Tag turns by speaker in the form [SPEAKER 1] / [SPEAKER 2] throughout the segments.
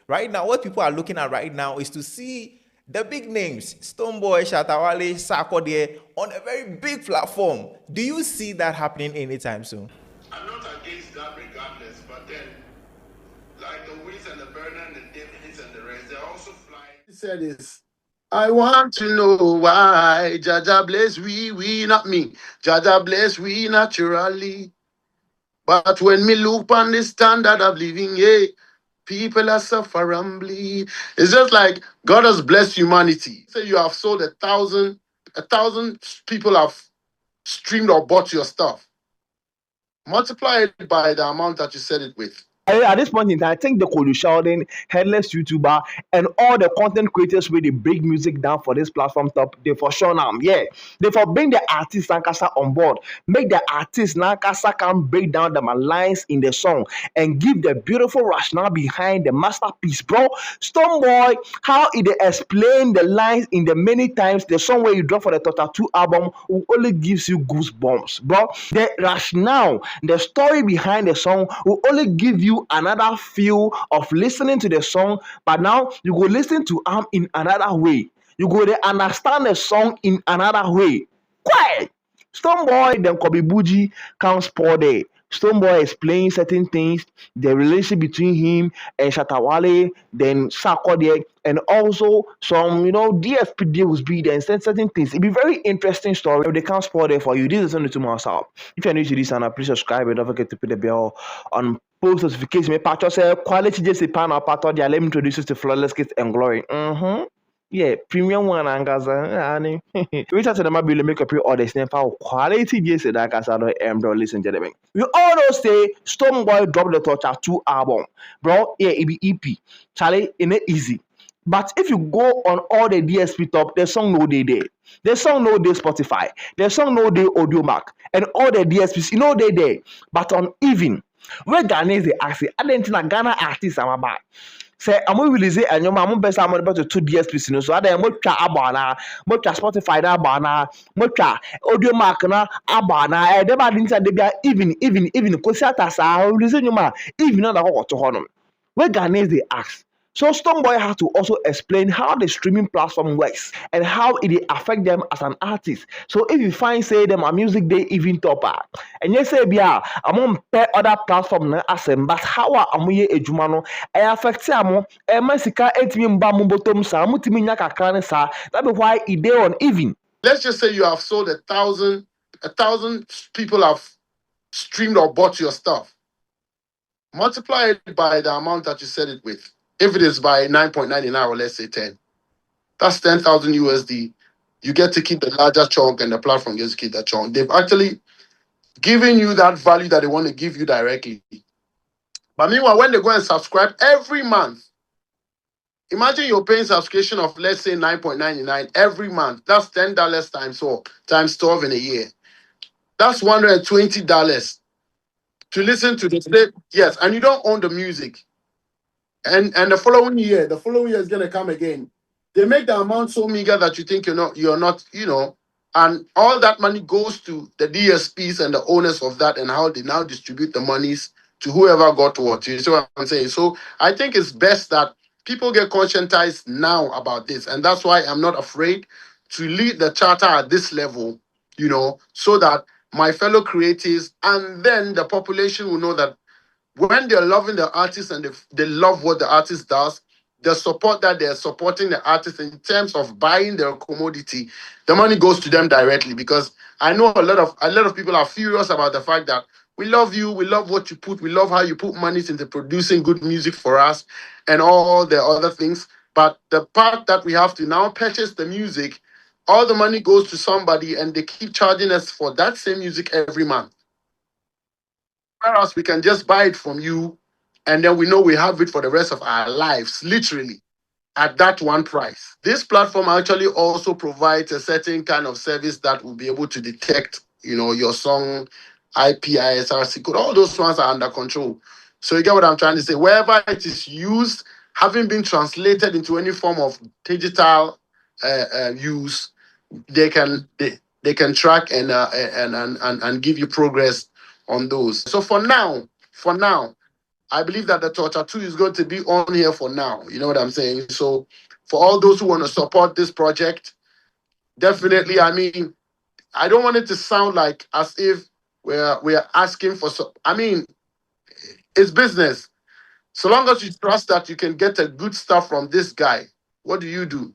[SPEAKER 1] Right now, what people are looking at right now is to see the big names, Stonebwoy, Shatta Wale Sarkodie, on a very big platform. Do you see that happening anytime soon?
[SPEAKER 2] I'm not against that regardless, but then, like the Wiz and the Burner and the Davids and the rest, they're also flying. He said this. I want to know why Jaja bless we, not me. Jaja bless we naturally. But when me look on the standard of living, yeah, people are suffer and bleed. It's just like God has blessed humanity. Say you have sold 1,000 people have streamed or bought your stuff. Multiply it by the amount that you said it with.
[SPEAKER 3] At this point in time, I think the Kolu Sheldon, headless YouTuber, and all the content creators where they break music down for this platform top, they for sure now. Yeah. They for bring the artist Nankasa on board. Make the artist Nankasa can break down the lines in the song and give the beautiful rationale behind the masterpiece, bro. Stonebwoy, how it explain the lines in the many times the song where you drop for the Tota 2 album will only gives you goosebumps, bro. The rationale, the story behind the song will only give you another feel of listening to the song, but now you go listen to in another way. You go to understand the song in another way. Quiet. Stonebwoy, then Kobe Buji can spoil there. Stonebwoy explains certain things, the relationship between him and Shatta Wale, then Sarkodie, and also some, DSP deals be there and certain things. It'll be very interesting story. If they can't spoil there for you, this is only 2 months out. If you're new to this channel, please subscribe and don't forget to put the bell on post notification. My patch say quality just a pan or part of the let me introduce you to Flawless Kids and Glory. Yeah, premium one and Gaza. We start to the mobile make up all the snap quality just that Gaza bro. Listen, and gentlemen. We all know say Stonebwoy dropped the Torture 2 album. Bro, yeah, it be EP. Charlie, it ain't easy. But if you go on all the DSP top, the song no day there. The song no day Spotify. The song no day Audio Mac. And all the DSPs, they there. But on even, where Ghanaians they ask it, I didn't think Ghana artists are back. Say I'm release and your mom best I'm about to 2 DSPs so I then motwa abana motwa Spotify na abana motwa Audio Mac na abana dem adin say dey even kosiata sa release nyuma even na go to honom where Ghanaians they ask. So Stonebwoy had to also explain how the streaming platform works and how it affect them as an artist. So if you find say them a music day even topper, and you say yeah, I'm on pair other platform na asem, but how are amuye ejumano? I affect them. Masika etimi mba mubotom sa mutimi nyaka kran sa. That be why it dey on even.
[SPEAKER 2] Let's just say you have sold 1,000 people have streamed or bought your stuff. Multiply it by the amount that you said it with. If it is by 9.99 or let's say 10, that's 10,000 USD. You get to keep the larger chunk and the platform gets to keep that chunk. They've actually given you that value that they want to give you directly. But meanwhile, when they go and subscribe every month, imagine you're paying subscription of let's say 9.99 every month. That's $10 times 12 in a year. That's $120 to listen to the tape. Yes, and you don't own the music. And the following year is gonna come again. They make the amount so meager that you think you're not, and all that money goes to the DSPs and the owners of that and how they now distribute the monies to whoever got what. You see what I'm saying? So I think it's best that people get conscientized now about this. And that's why I'm not afraid to lead the charter at this level, so that my fellow creatives and then the population will know that when they're loving the artist and they love what the artist does, the support that they're supporting the artist in terms of buying their commodity, the money goes to them directly. Because I know a lot of people are furious about the fact that we love you, we love what you put, we love how you put money into producing good music for us and all the other things. But the part that we have to now purchase the music, all the money goes to somebody and they keep charging us for that same music every month. Whereas we can just buy it from you and then we know we have it for the rest of our lives, literally, at that one price. This platform actually also provides a certain kind of service that will be able to detect, your song, IP, ISRC code. All those ones are under control. So you get what I'm trying to say? Wherever it is used, having been translated into any form of digital use, they can track and give you progress on those. So for now, I believe that the Torture 2 is going to be on here for now. You know what I'm saying? So for all those who want to support this project, definitely, I mean, I don't want it to sound like as if we're asking for I mean, it's business. So long as you trust that you can get a good stuff from this guy, what do? You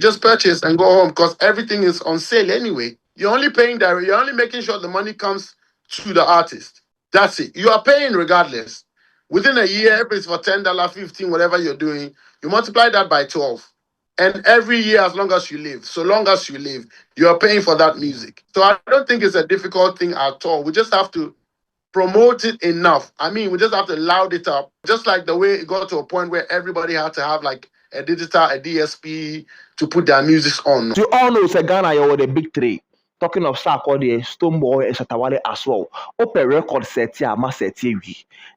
[SPEAKER 2] just purchase and go home because everything is on sale anyway. You're only paying direct, you're only making sure the money comes to the artist. That's it. You are paying regardless. Within a year, if it's for $10, 15, whatever you're doing, you multiply that by 12. And every year, as long as you live, so long as you live, you are paying for that music. So I don't think it's a difficult thing at all. We just have to promote it enough. I mean, we just have to loud it up. Just like the way it got to a point where everybody had to have like a DSP to put their music on.
[SPEAKER 3] You all know say Ghana you the big three. Talking of Sarkodie, Stonebwoy, and Shatta Wale as well. Open record set here, ma set here.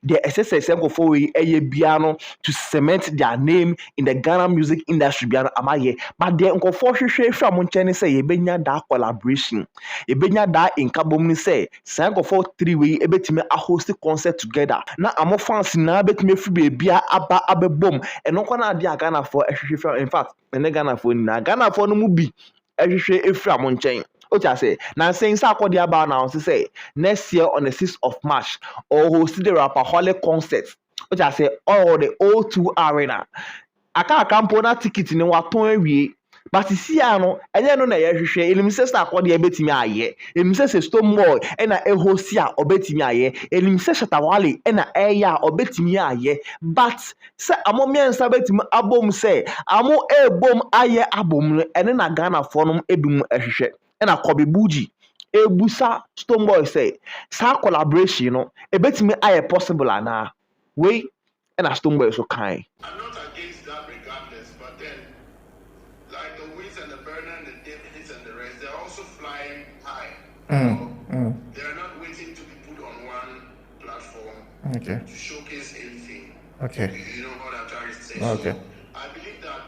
[SPEAKER 3] The SSS go for we piano to cement their name in the Ghana music industry. Piano amaye, but the uncle for share from Muncheni say ye benya da collaboration. Ye benya da in Kabomni say, Sanko for 3 way ebetime a host concert together. Na amo fans na betime free bia aba abe boom. And no kwana dia Ghana for in fact, and Ghana for na Ghana for no mubi. Ehwehwe efra Muncheni. Ocha say, now saying Sarkodie about now, say next year on the 6th of March, or host the Rapaholic concert. Ocha say, all the O2 Arena. I can't camp na ticket in what we. But see, I know, and then on a year, and Mrs. Sarkodie bet me aye, and Mrs. Stonebwoy, and a hosia or bet me aye, and Mrs. Shatta Wale, and a aya or bet me aye. But say, I'm on me and Sabet album say, I'm on a bomb aye album, and then a Ghana phone ebum a and a Kobe Buji. Busa Stonebwoy say, Sark collaboration, you know, a bet me aye possible ana. Wait, and a Stonebwoy so kind.
[SPEAKER 2] I'm not against that regardless, but then like the Wiz and the Burner and the Davids and the rest, they're also flying high. They're not waiting to be put on one platform to showcase anything.
[SPEAKER 1] Okay.
[SPEAKER 2] You know what I'm trying to say?
[SPEAKER 1] Okay.
[SPEAKER 2] So I believe that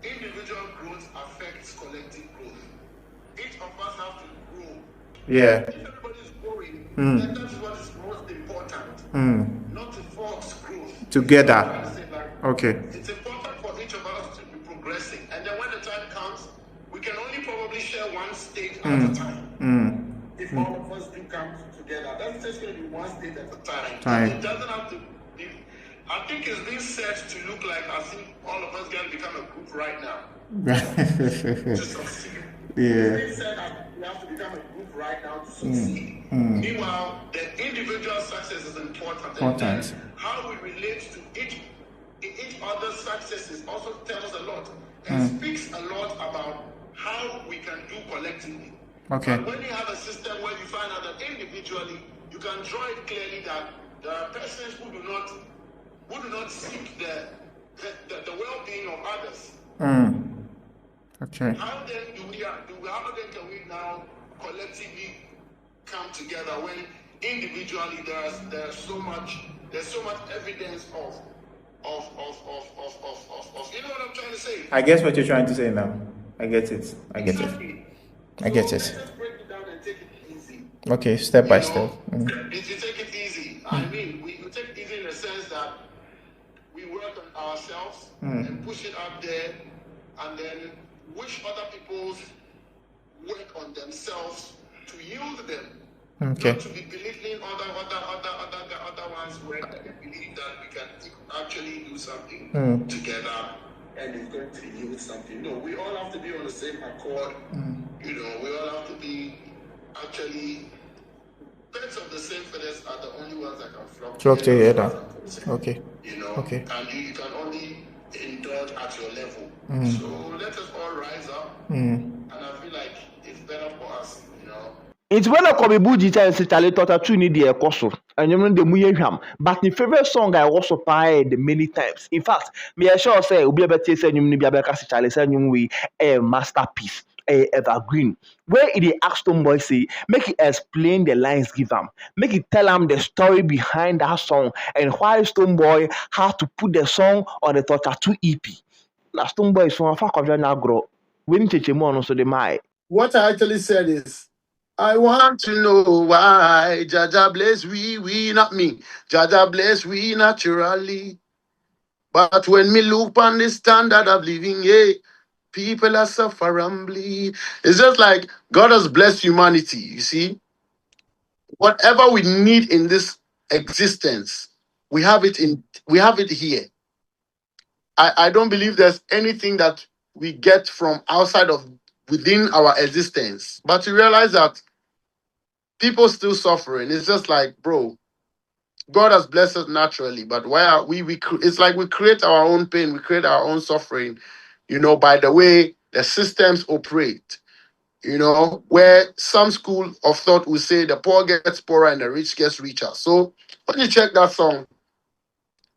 [SPEAKER 2] individual growth affects collective growth. Each of us have to grow.
[SPEAKER 1] Yeah.
[SPEAKER 2] If everybody's growing, then that's what is most important. Not to force growth.
[SPEAKER 1] Together. Okay.
[SPEAKER 2] It's important for each of us to be progressing. And then when the time comes, we can only probably share one stage at a time. If all of us do come together, that's just going to be one stage at a time. It doesn't have to be. I think it's being set to look like I think all of us can become a group right now. To succeed.
[SPEAKER 1] Yeah.
[SPEAKER 2] It's being said that we have to become a group right now to succeed. Meanwhile, the individual success is important. And then how we relate to each other's successes also tells a lot and speaks a lot about how we can do collectively.
[SPEAKER 1] Okay.
[SPEAKER 2] But when you have a system where you find out that individually you can draw it clearly that there are persons who do not seek the well-being of others.
[SPEAKER 1] Okay.
[SPEAKER 2] How then how then can we now collectively come together when individually there's so much evidence of you know what I'm trying to say?
[SPEAKER 1] I guess what you're trying to say now. I get it.
[SPEAKER 2] Exactly.
[SPEAKER 1] I get
[SPEAKER 2] So
[SPEAKER 1] it.
[SPEAKER 2] let's just break it down and take it easy.
[SPEAKER 1] Okay, step by step.
[SPEAKER 2] If you take it easy, I mean, we take it easy in the sense that we work on ourselves and push it out there, and then wish other people's work on themselves to yield them.
[SPEAKER 1] Okay.
[SPEAKER 2] Not to be belittling other ones where they believe that we can actually do something together and it's going to yield something. No, we all have to be on the same accord. You know, we all have to be actually birds of the same feathers are the only ones that can flock together.
[SPEAKER 1] Okay.
[SPEAKER 2] You know,
[SPEAKER 1] Okay.
[SPEAKER 2] and you can only indulge at your level. So let us all rise up, and I feel like it's better for us, you know.
[SPEAKER 3] It's when I come Buji and say Charlie Torture 2 need the koso. And you know the muye. But the favorite song I also played many times. In fact, me I sure say Obi Abete say you be able to Charlie say you a masterpiece, a evergreen. Where it ask Stonebwoy say, make it explain the lines give him, make it tell him the story behind that song and why Stonebwoy had to put the song on the Torture 2 EP. Now Stonebwoy is from a fact of now grow. When Chechemo so the my.
[SPEAKER 2] What I actually said is, I want to know why Jaja bless we not me. Jaja bless we naturally. But when me look on the standard of living, yeah, people are suffer and bleed. It's just like God has blessed humanity. You see, whatever we need in this existence, we have it here. I don't believe there's anything that we get from outside of within our existence. But to realize that people still suffering, it's just like, bro, God has blessed us naturally, but why are it's like we create our own pain, we create our own suffering, by the way the systems operate, where some school of thought will say the poor gets poorer and the rich gets richer. So when you check that song,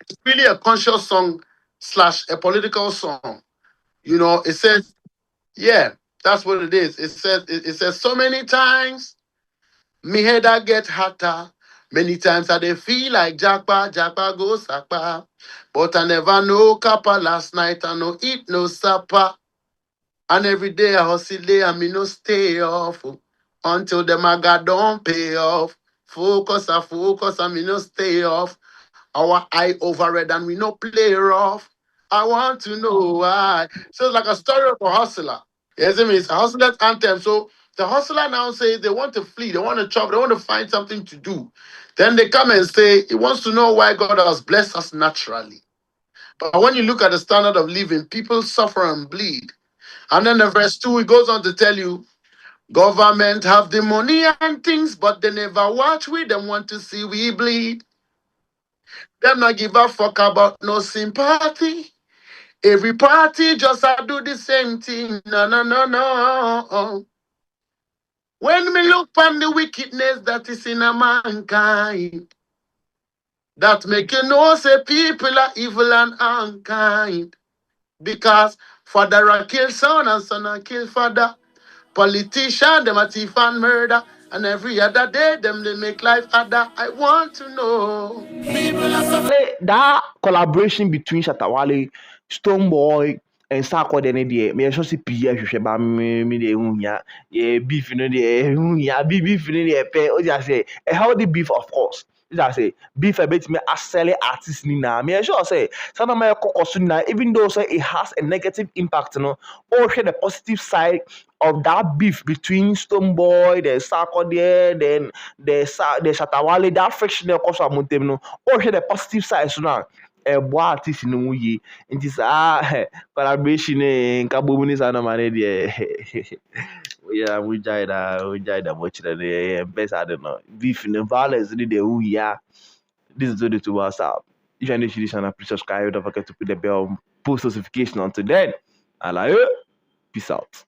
[SPEAKER 2] it's really a conscious song slash a political song. It says, yeah, that's what it is. It says so many times me head I get hotter. Many times I dey feel like Jackpa go Sakpa. But I never know Kappa last night. I no eat no supper. And every day I hustle day and me no stay off. Until the maga don't pay off. Focus and me no stay off. Our eye overred and we no play rough. I want to know why. So it's like a story of a hustler. Yes, I mean, it's a hustler's anthem. So the hustler now says they want to flee, they want to chop, they want to find something to do. Then they come and say he wants to know why God has blessed us naturally. But when you look at the standard of living, people suffer and bleed. And then the verse 2, it goes on to tell you, government have the money and things, but they never watch we. Them want to see we bleed. Them not give a fuck about no sympathy. Every party just do the same thing. No, no, no, no. When me look upon the wickedness that is in a mankind, that make you know say people are evil and unkind. Because father a kill son and son a kill father. Politician, them a thief and murder. And every other day, them they make life harder. I want to know.
[SPEAKER 3] That collaboration between Shatta Wale, Stonebwoy, and Sarkodie ne deɛ meyɛ sɛ pii ahwehwɛ ba me deɛ ɛhu hia yɛ beef no deɛ ɛhu hia beef no deɛ ɛpɛ o gya sɛ a healthy beef of course o gya sɛ beef a bɛtumi asɛle artist ni na meyɛ sure sɛ saa na ma yɛkɔkɔ so nyinaa even though say it has a negative impact no ɔrehwɛ the positive side of that beef between Stonebwoy, the Sarkodie, then the Shatta Wale, that friction ɛkɔ so amontem no ɔrehwɛ the positive side so na ɛboa artist no mu yie nti saa collaboration nka bom ne saa nama no deɛ wogyae da bɔkyerɛ no yɛmpɛ saa de no beef no violence ne deɛ wohia. This is Zodi to WhatsApp. If you're new to this channel, please subscribe. Don't forget to put the bell post notification on. Until then, I like you. Peace out.